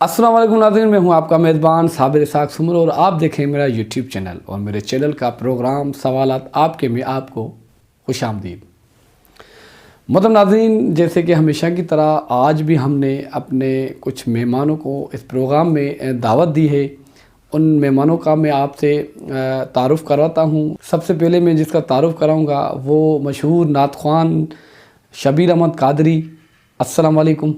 السلام علیکم ناظرین، میں ہوں آپ کا میزبان صابر اسحاق سمر اور آپ دیکھیں میرا یوٹیوب چینل اور میرے چینل کا پروگرام سوالات آپ کے میں آپ کو خوش آمدید۔ محترم ناظرین، جیسے کہ ہمیشہ کی طرح آج بھی ہم نے اپنے کچھ مہمانوں کو اس پروگرام میں دعوت دی ہے۔ ان مہمانوں کا میں آپ سے تعارف کرواتا ہوں۔ سب سے پہلے میں جس کا تعارف کراؤں گا وہ مشہور نعت خوان شبیر احمد قادری۔ السلام علیکم۔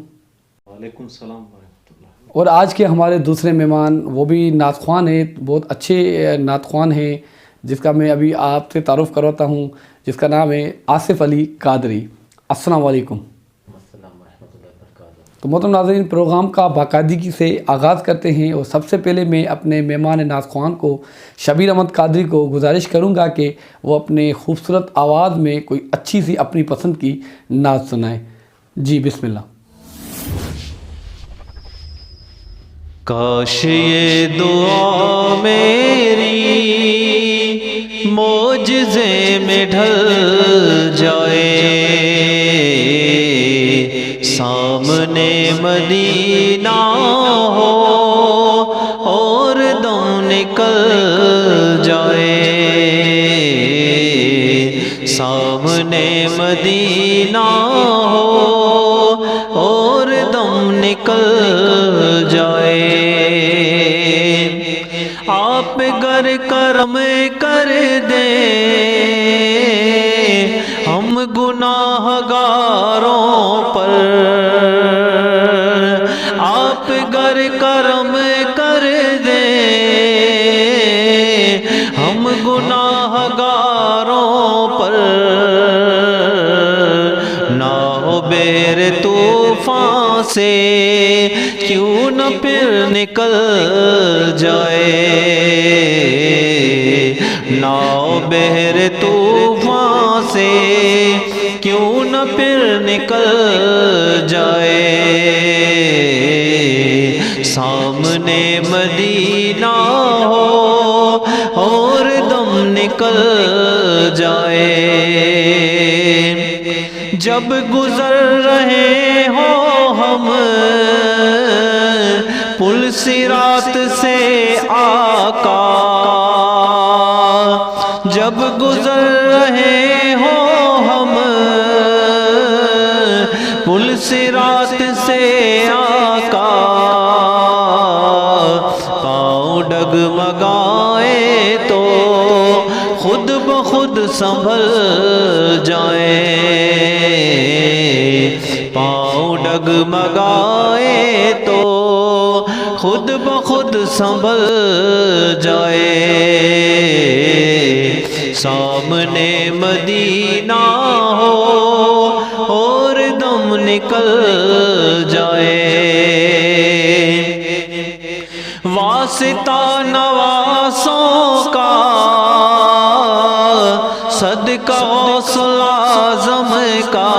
وعلیکم السلام ورحمۃ اللہ۔ اور آج کے ہمارے دوسرے مہمان وہ بھی نعت خوان ہیں، بہت اچھے نعت خوان ہیں، جس کا میں ابھی آپ سے تعارف کرواتا ہوں، جس کا نام ہے آصف علی قادری۔ السلام علیکم۔ السلام ورحمۃ اللہ وبرکاتہ۔ تو محترم ناظرین، پروگرام کا باقاعدگی سے آغاز کرتے ہیں اور سب سے پہلے میں اپنے مہمان نعت خوان کو شبیر احمد قادری کو گزارش کروں گا کہ وہ اپنے خوبصورت آواز میں کوئی اچھی سی اپنی پسند کی نعت سنائیں۔ جی بسم اللہ۔ کاش یہ دعا میری معجزے میں ڈھل جائے، سامنے مدینہ ہو اور دم نکل جائے، سامنے مدینہ ہو اور دم نکل جائے۔ آپ گر کرم کر دیں ہم گناہ گاروں پر، آپ گر کرم کر دیں ہم گناہ گاروں پر، نہ ہو بیر طوفان سے کیوں نہ پھر نکل جائے، ناؤ بحر طوفان سے کیوں نہ پھر نکل جائے، سامنے مدینہ ہو اور دم نکل جائے، جب گزر رہے ہوں ہم پل صراط سے آقا، جب گزر رہے ہوں ہم پل صراط سے آقا، پاؤں ڈگمگائے تو خود بخود سنبھل جائیں، پاؤں ڈگمگائے تو خود بخود سنبھل جائے، سامنے مدینہ ہو اور دم نکل جائے، واسطہ نواسوں کا صدقہ غوث اعظم کا،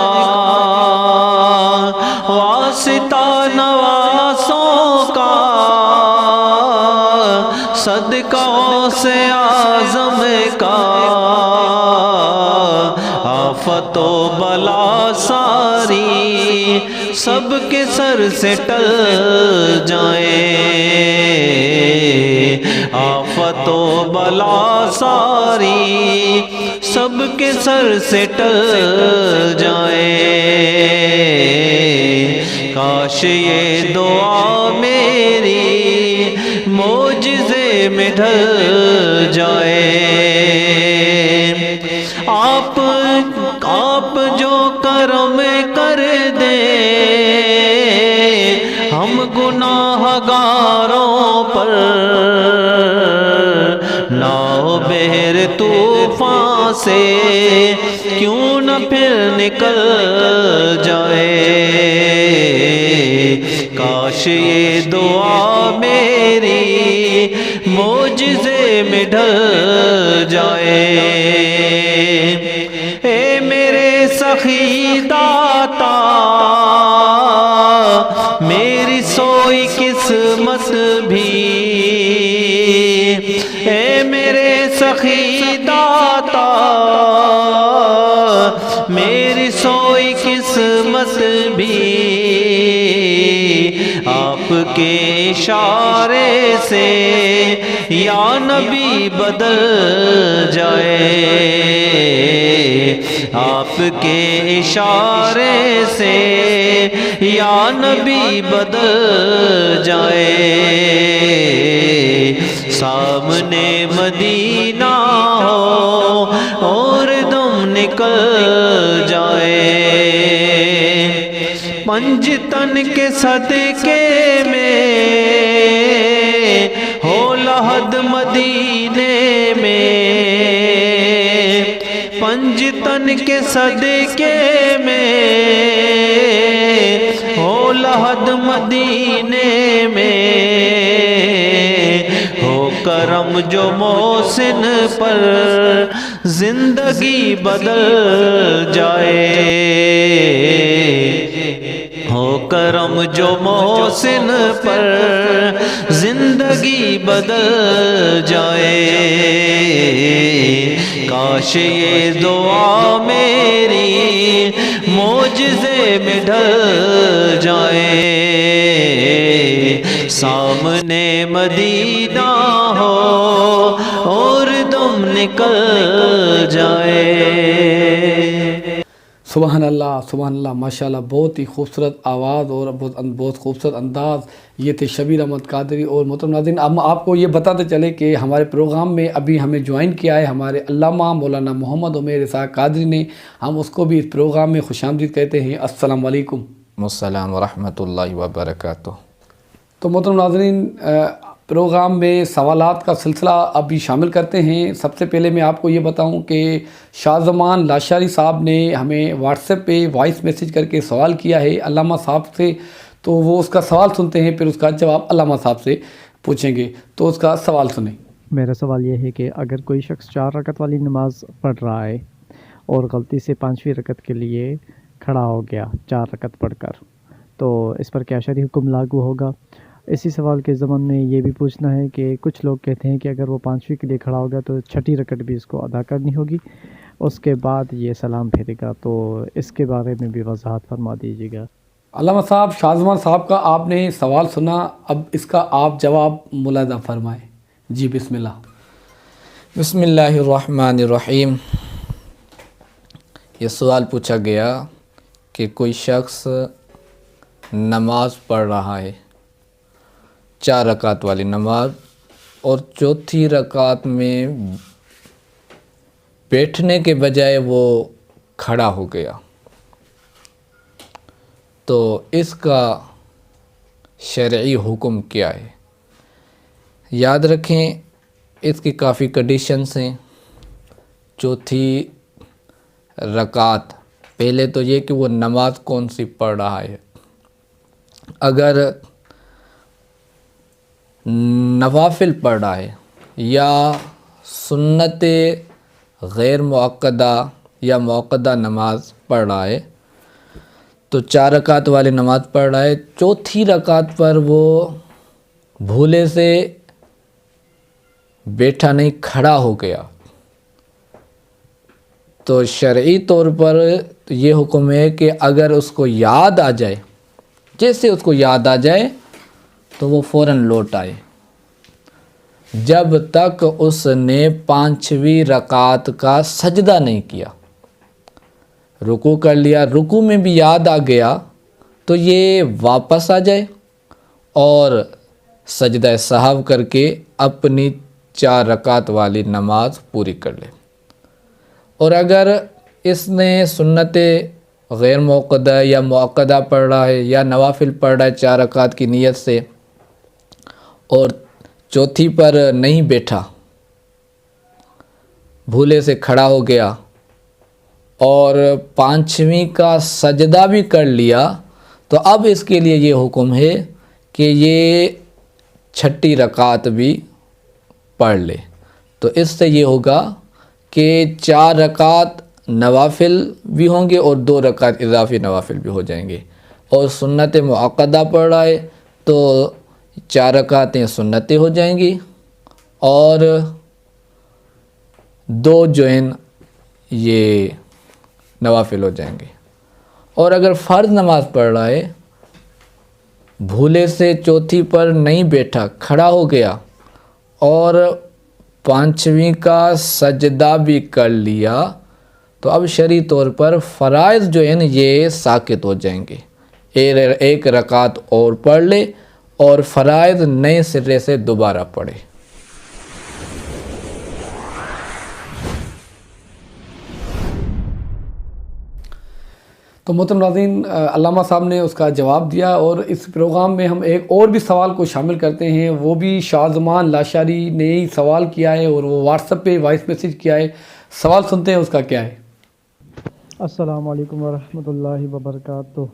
واسطہ نواسوں کا صدقہ غوث اعظم کا، آفت و بلا ساری سب کے سر سے ٹل جائیں، آفت و بلا ساری سب کے سر سے ٹل جائیں، کاش یہ دعا میری معجزے میں ڈھل جائے، آپ جو کرم کر دیں ہم گناہ گاروں پر، نہ ہو بحر طوفان سے کیوں نہ پھر نکل جائے، کاش یہ دعا میری معجزے میں ڈھل جائے، اے میرے سخی داتا میری سوئی قسمت بھی، اے میرے سخی داتا میری قسمت بھی آپ کے اشارے سے یا نبی بدل جائے، آپ کے اشارے سے یا نبی بدل جائے، سامنے مدینہ ہو اور دم نکل جائے، پنجتن کے صدقے میں ہو لحد مدینے میں، پنجتن کے صدقے میں ہو لحد مدینے میں، ہو کرم جو محسن پر زندگی بدل جائے، ہو کرم جو محسن پر زندگی بدل جائے، کاش یہ دعا میری معجزے میں ڈھل جائے، سامنے مدینہ ہو اور دم نکل جائے۔ سبحان اللہ ماشاءاللہ، بہت ہی خوبصورت آواز اور بہت خوبصورت انداز، یہ تھے شبیر احمد قادری۔ اور محترم ناظرین، اب آپ کو یہ بتاتے چلے کہ ہمارے پروگرام میں ابھی ہمیں جوائن کیا ہے ہمارے علامہ مولانا محمد عمیر اسحاق قادری نے، ہم اس کو بھی اس پروگرام میں خوش آمدید کہتے ہیں۔ السلام علیکم۔ السلام ورحمۃ اللہ وبرکاتہ۔ تو محترم ناظرین، پروگرام میں سوالات کا سلسلہ ابھی شامل کرتے ہیں۔ سب سے پہلے میں آپ کو یہ بتاؤں کہ شاہ زمان لاشاری صاحب نے ہمیں واٹس ایپ پہ وائس میسیج کر کے سوال کیا ہے علامہ صاحب سے، تو وہ اس کا سوال سنتے ہیں، پھر اس کا جواب علامہ صاحب سے پوچھیں گے، تو اس کا سوال سنیں۔ میرا سوال یہ ہے کہ اگر کوئی شخص 4 رکعت والی نماز پڑھ رہا ہے اور غلطی سے 5ویں رکعت کے لیے کھڑا ہو گیا 4 رکعت پڑھ کر، تو اس پر کیا شرعی حکم لاگو ہوگا؟ اسی سوال کے ضمن میں یہ بھی پوچھنا ہے کہ کچھ لوگ کہتے ہیں کہ اگر وہ 5ویں کے لیے کھڑا ہوگا تو 6ٹھی رکعت بھی اس کو ادا کرنی ہوگی، اس کے بعد یہ سلام پھیرے گا، تو اس کے بارے میں بھی وضاحت فرما دیجیے گا۔ علامہ صاحب، شاہ زمان صاحب کا آپ نے سوال سنا، اب اس کا آپ جواب ملاحظہ فرمائیں۔ جی بسم اللہ۔ بسم اللہ الرحمن الرحیم۔ یہ سوال پوچھا گیا کہ کوئی شخص نماز پڑھ رہا ہے، 4 رکعت والی نماز، اور 4تھی رکعت میں بیٹھنے کے بجائے وہ کھڑا ہو گیا، تو اس کا شرعی حکم کیا ہے؟ یاد رکھیں اس کی کافی کنڈیشنز ہیں۔ 4تھی رکعت، پہلے تو یہ کہ وہ نماز کون سی پڑھ رہا ہے۔ اگر نوافل پڑھ رہا ہے یا سنت غیر مؤکدہ یا مؤکدہ نماز پڑھ رہا ہے تو 4 رکعت والی نماز پڑھ رہا ہے، 4تھی رکعت پر وہ بھولے سے بیٹھا نہیں، کھڑا ہو گیا، تو شرعی طور پر یہ حکم ہے کہ اگر اس کو یاد آ جائے، جیسے اس کو یاد آ جائے تو وہ فوراً لوٹ آئے، جب تک اس نے 5ویں رکعت کا سجدہ نہیں کیا۔ رکوع کر لیا، رکوع میں بھی یاد آ گیا تو یہ واپس آ جائے اور سجدہ سہو کر کے اپنی 4 رکعت والی نماز پوری کر لے۔ اور اگر اس نے سنت غیر مؤکدہ یا مؤکدہ پڑھ رہا ہے یا نوافل پڑھ رہا ہے 4 رکعت کی نیت سے، اور 4تھی پر نہیں بیٹھا، بھولے سے کھڑا ہو گیا اور 5ویں کا سجدہ بھی کر لیا، تو اب اس کے لیے یہ حکم ہے کہ یہ 6ٹھی رکعت بھی پڑھ لے۔ تو اس سے یہ ہوگا کہ 4 رکعت نوافل بھی ہوں گے اور 2 رکعت اضافی نوافل بھی ہو جائیں گے، اور سنت مؤکدہ پڑھ رہا ہے تو 4 رکعتیں سنتیں ہو جائیں گی اور 2 جو ہیں یہ نوافل ہو جائیں گے۔ اور اگر فرض نماز پڑھ رہا ہے بھولے سے چوتھی پر نہیں بیٹھا، کھڑا ہو گیا اور پانچویں کا سجدہ بھی کر لیا، تو اب شرعی طور پر فرائض جو ہیں نا یہ ساقط ہو جائیں گے۔ ایک رکعت اور پڑھ لے اور فرائض نئے سرے سے دوبارہ پڑھے۔ تو محترم ناظرین، علامہ صاحب نے اس کا جواب دیا، اور اس پروگرام میں ہم ایک اور بھی سوال کو شامل کرتے ہیں۔ وہ بھی شاہزمان لاشاری نے ہی سوال کیا ہے، اور وہ واٹس ایپ پہ وائس میسیج کیا ہے۔ سوال سنتے ہیں اس کا کیا ہے۔ السلام علیکم ورحمۃ اللہ وبرکاتہ۔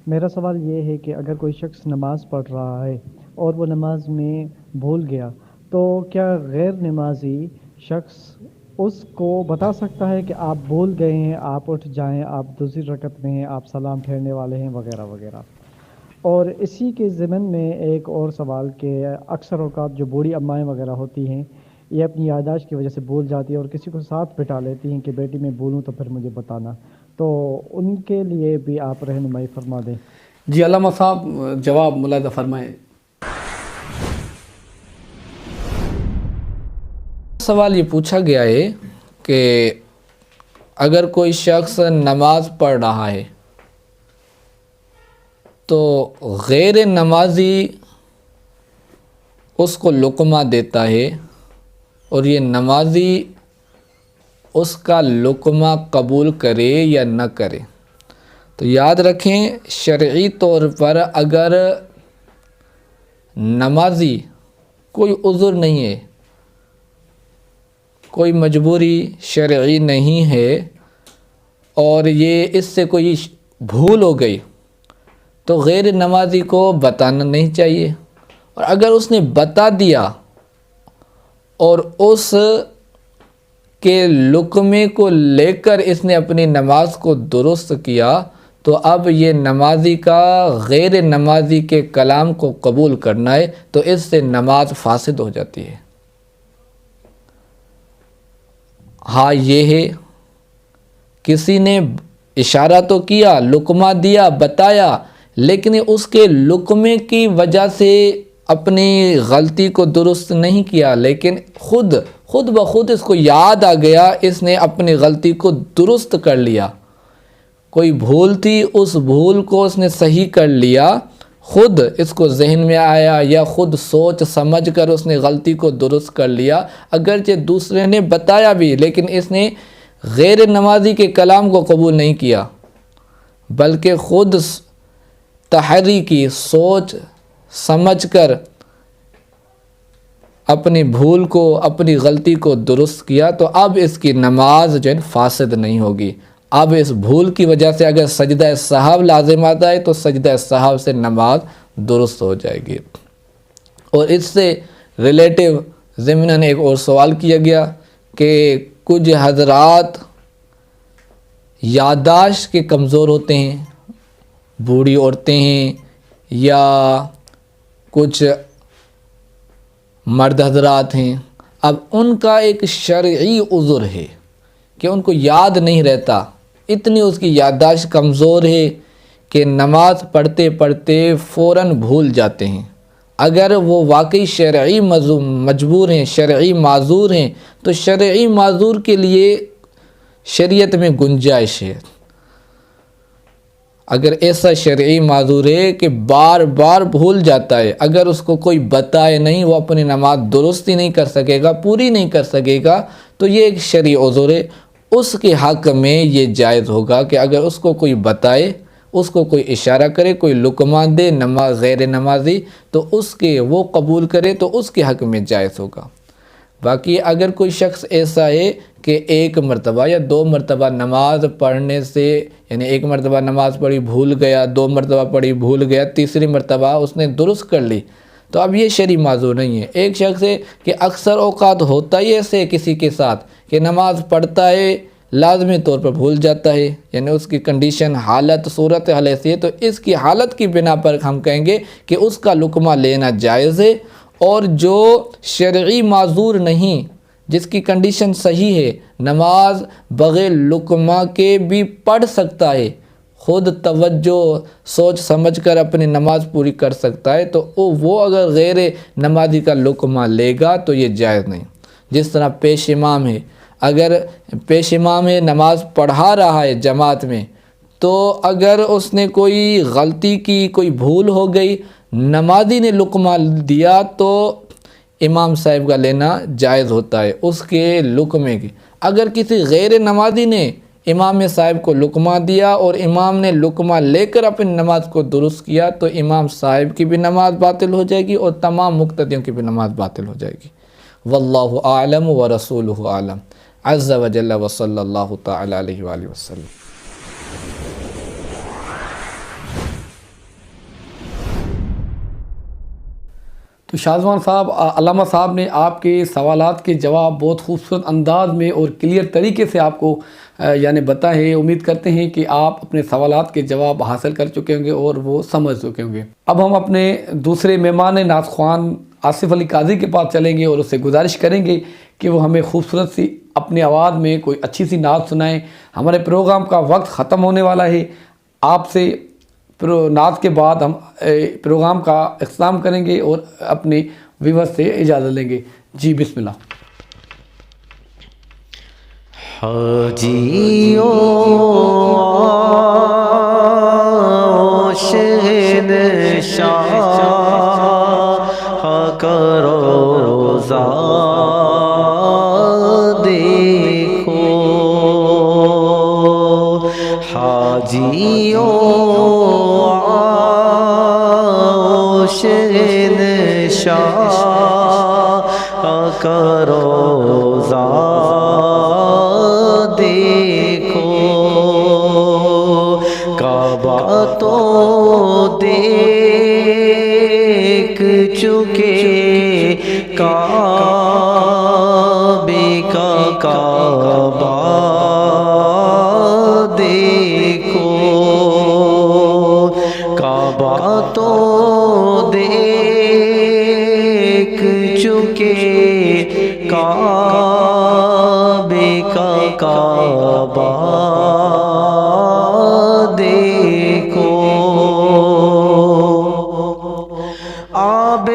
میرا سوال یہ ہے کہ اگر کوئی شخص نماز پڑھ رہا ہے اور وہ نماز میں بھول گیا، تو کیا غیر نمازی شخص اس کو بتا سکتا ہے کہ آپ بھول گئے ہیں، آپ اٹھ جائیں، آپ دوسری رکعت میں ہیں، آپ سلام پھیرنے والے ہیں، وغیرہ وغیرہ۔ اور اسی کے ضمن میں ایک اور سوال کہ اکثر اوقات جو بوڑھی امائیں وغیرہ ہوتی ہیں، یہ اپنی یادداشت کی وجہ سے بھول جاتی ہے اور کسی کو ساتھ بٹھا لیتی ہیں کہ بیٹی میں بھولوں تو پھر مجھے بتانا، تو ان کے لیے بھی آپ رہنمائی فرما دیں۔ جی علامہ صاحب جواب ملاحظہ فرمائیں۔ سوال یہ پوچھا گیا ہے کہ اگر کوئی شخص نماز پڑھ رہا ہے تو غیر نمازی اس کو لقمہ دیتا ہے اور یہ نمازی اس کا لقمہ قبول کرے یا نہ کرے، تو یاد رکھیں شرعی طور پر اگر نمازی کوئی عذر نہیں ہے، کوئی مجبوری شرعی نہیں ہے، اور یہ اس سے کوئی بھول ہو گئی، تو غیر نمازی کو بتانا نہیں چاہیے۔ اور اگر اس نے بتا دیا اور اس کے لقمے کو لے کر اس نے اپنی نماز کو درست کیا، تو اب یہ نمازی کا غیر نمازی کے کلام کو قبول کرنا ہے، تو اس سے نماز فاسد ہو جاتی ہے۔ ہاں یہ ہے کسی نے اشارہ تو کیا، لقمہ دیا، بتایا، لیکن اس کے لقمے کی وجہ سے اپنی غلطی کو درست نہیں کیا، لیکن خود بخود اس کو یاد آ گیا، اس نے اپنی غلطی کو درست کر لیا۔ کوئی بھول تھی، اس بھول کو اس نے صحیح کر لیا، خود اس کو ذہن میں آیا یا خود سوچ سمجھ کر اس نے غلطی کو درست کر لیا، اگرچہ دوسرے نے بتایا بھی، لیکن اس نے غیر نمازی کے کلام کو قبول نہیں کیا، بلکہ خود تحری کی سوچ سمجھ کر اپنی بھول کو، اپنی غلطی کو درست کیا، تو اب اس کی نماز جو ہے فاسد نہیں ہوگی۔ اب اس بھول کی وجہ سے اگر سجدہ سہو لازم آتا ہے تو سجدہ سہو سے نماز درست ہو جائے گی۔ اور اس سے ریلیٹیو ضمناً ایک اور سوال کیا گیا کہ کچھ حضرات یادداشت کے کمزور ہوتے ہیں، بوڑھی عورتیں ہیں یا کچھ مرد حضرات ہیں، اب ان کا ایک شرعی عذر ہے کہ ان کو یاد نہیں رہتا، اتنی اس کی یادداشت کمزور ہے کہ نماز پڑھتے پڑھتے فوراً بھول جاتے ہیں۔ اگر وہ واقعی شرعی مجبور ہیں، شرعی معذور ہیں، تو شرعی معذور کے لیے شریعت میں گنجائش ہے۔ اگر ایسا شرعی معذور ہے کہ بار بار بھول جاتا ہے، اگر اس کو کوئی بتائے نہیں، وہ اپنی نماز درست ہی نہیں کر سکے گا، پوری نہیں کر سکے گا، تو یہ ایک شرعی عذر ہے۔ اس کے حق میں یہ جائز ہوگا کہ اگر اس کو کوئی بتائے، اس کو کوئی اشارہ کرے، کوئی لقمہ دے غیر نمازی، تو اس کے وہ قبول کرے تو اس کے حق میں جائز ہوگا۔ باقی اگر کوئی شخص ایسا ہے کہ ایک مرتبہ یا دو مرتبہ نماز پڑھنے سے، یعنی ایک مرتبہ نماز پڑھی بھول گیا، دو مرتبہ پڑھی بھول گیا، تیسری مرتبہ اس نے درست کر لی، تو اب یہ شرعی معذور نہیں ہے۔ ایک شخص ہے کہ اکثر اوقات ہوتا ہی ایسے کسی کے ساتھ کہ نماز پڑھتا ہے، لازمی طور پر بھول جاتا ہے، یعنی اس کی کنڈیشن، حالت، صورت حال ایسی ہے، تو اس کی حالت کی بنا پر ہم کہیں گے کہ اس کا لقمہ لینا جائز ہے۔ اور جو شرعی معذور نہیں، جس کی کنڈیشن صحیح ہے، نماز بغیر لقمہ کے بھی پڑھ سکتا ہے، خود توجہ سوچ سمجھ کر اپنی نماز پوری کر سکتا ہے تو وہ اگر غیر نمازی کا لقمہ لے گا تو یہ جائز نہیں۔ جس طرح پیش امام ہے، اگر پیش امام ہے نماز پڑھا رہا ہے جماعت میں، تو اگر اس نے کوئی غلطی کی، کوئی بھول ہو گئی، نمازی نے لقمہ دیا تو امام صاحب کا لینا جائز ہوتا ہے اس کے لقمے کی۔ اگر کسی غیر نمازی نے امام صاحب کو لقمہ دیا اور امام نے لقمہ لے کر اپنی نماز کو درست کیا تو امام صاحب کی بھی نماز باطل ہو جائے گی اور تمام مقتدیوں کی بھی نماز باطل ہو جائے گی۔ واللہ اعلم ورسولہ اعلم عز وجل وصلی اللہ تعالی علیہ وآلہ وسلم۔ تو شاہزمان صاحب، علامہ صاحب نے آپ کے سوالات کے جواب بہت خوبصورت انداز میں اور کلیئر طریقے سے آپ کو یعنی بتائے۔ امید کرتے ہیں کہ آپ اپنے سوالات کے جواب حاصل کر چکے ہوں گے اور وہ سمجھ چکے ہوں گے۔ اب ہم اپنے دوسرے مہمان نعت خوان آصف علی قاضی کے پاس چلیں گے اور اس سے گزارش کریں گے کہ وہ ہمیں خوبصورت سی اپنی آواز میں کوئی اچھی سی نعت سنائیں۔ ہمارے پروگرام کا وقت ختم ہونے والا ہے۔ آپ سے نعت کے بعد ہم پروگرام کا اختتام کریں گے اور اپنے ویورز سے اجازت لیں گے۔ جی بسم اللہ۔ حاجیوں شہنشاہ کا روضہ دیکھو، حاجیوں شہنشاہ کا روضہ دیکھو، کعبہ تو دیکھ چکے، کعبے کا کعبہ دیکھو، کعبہ تو دیکھ چکے، کعبے کا کعبہ دیکھو، آب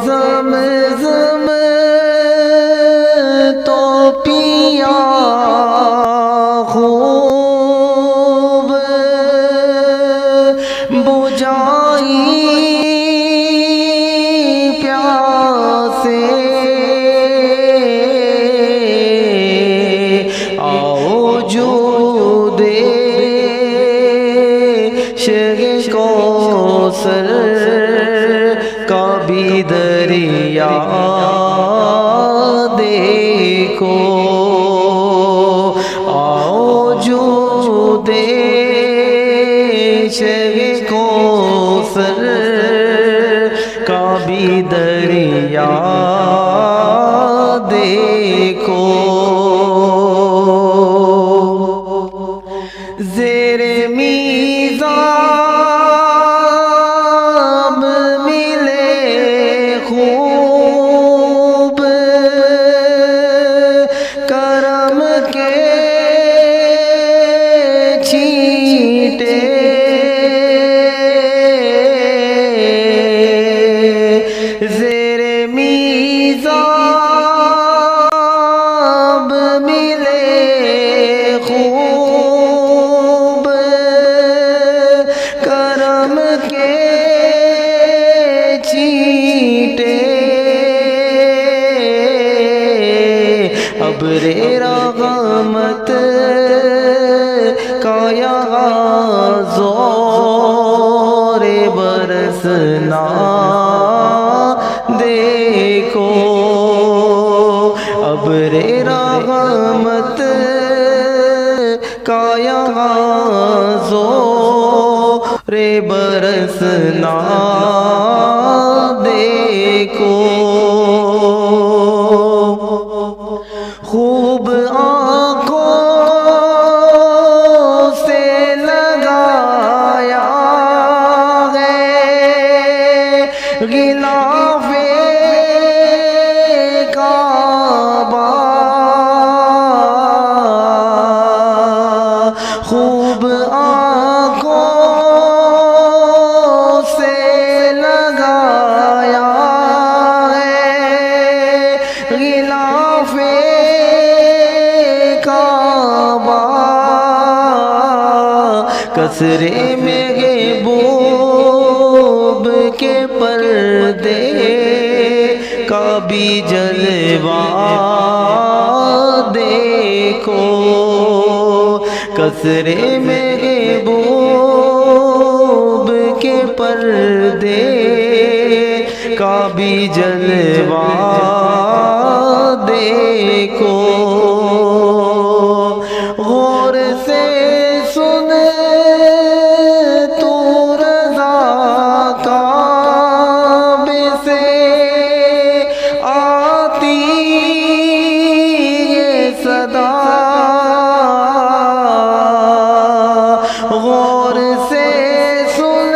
زمزم تو پیا خوب، بجھائی پیاسے، آؤ جو دے شہ کوثر کا بھی دریا دیکھو، آؤ جو دے شہ کوثر کا بھی دریا دیکھو، زیر میزاب ملے خوب، کرم کے چھینٹے، زیر میزاب ملے خوب، کرم کے چھینٹے، ابر رحمت کا یہاں زور برسنا دیکھو، ابر رحمت کا یہاں زور برسنا دیکھو، خوب آنکھوں سے لگایا ہے غلاف کعبہ، خوب آنکھوں کثرے میں محبوب کے پردے کا بھی جلوہ دیکھو، کثرے میں محبوب کے پردے کا بھی جلوہ دیکھو، غور سے سن تو رضا کعبے سے آتی یہ صدا، غور سے سن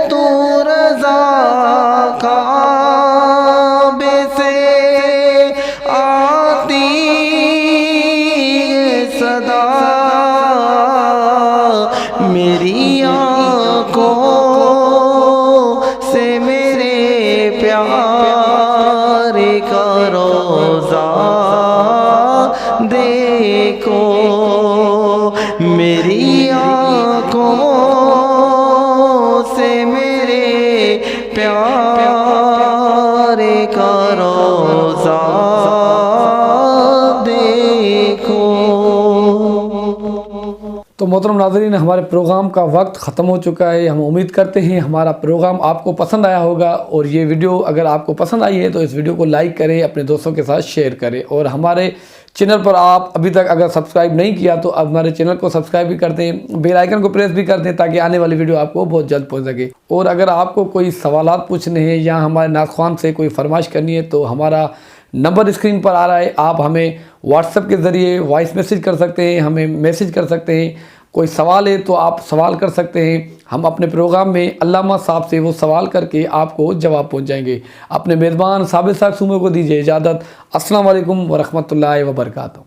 تو رضا کعبے سے آتی یہ صدا، میری آنکھوں سے میرے پیارے کا روضہ دیکھو، میری آنکھوں سے میرے پیارے کا روضہ دیکھو۔ تو محترم ناظرین، ہمارے پروگرام کا وقت ختم ہو چکا ہے۔ ہم امید کرتے ہیں ہمارا پروگرام آپ کو پسند آیا ہوگا، اور یہ ویڈیو اگر آپ کو پسند آئی ہے تو اس ویڈیو کو لائک کریں، اپنے دوستوں کے ساتھ شیئر کریں، اور ہمارے چینل پر آپ ابھی تک اگر سبسکرائب نہیں کیا تو اب ہمارے چینل کو سبسکرائب بھی کر دیں، بیل آئیکن کو پریس بھی کر دیں تاکہ آنے والی ویڈیو آپ کو بہت جلد پہنچ سکے۔ اور اگر آپ کو کوئی سوالات پوچھنے ہیں یا ہمارے نعت خوان سے کوئی فرمائش کرنی ہے تو ہمارا نمبر اسکرین پر آ رہا ہے، آپ ہمیں واٹس ایپ کے ذریعے وائس میسیج کر سکتے ہیں، ہمیں میسیج کر سکتے ہیں۔ کوئی سوال ہے تو آپ سوال کر سکتے ہیں، ہم اپنے پروگرام میں علامہ صاحب سے وہ سوال کر کے آپ کو جواب پہنچائیں گے۔ اپنے میزبان صابر ساکھ سومر کو دیجیے اجازت۔ السلام علیکم ورحمۃ اللہ وبرکاتہ۔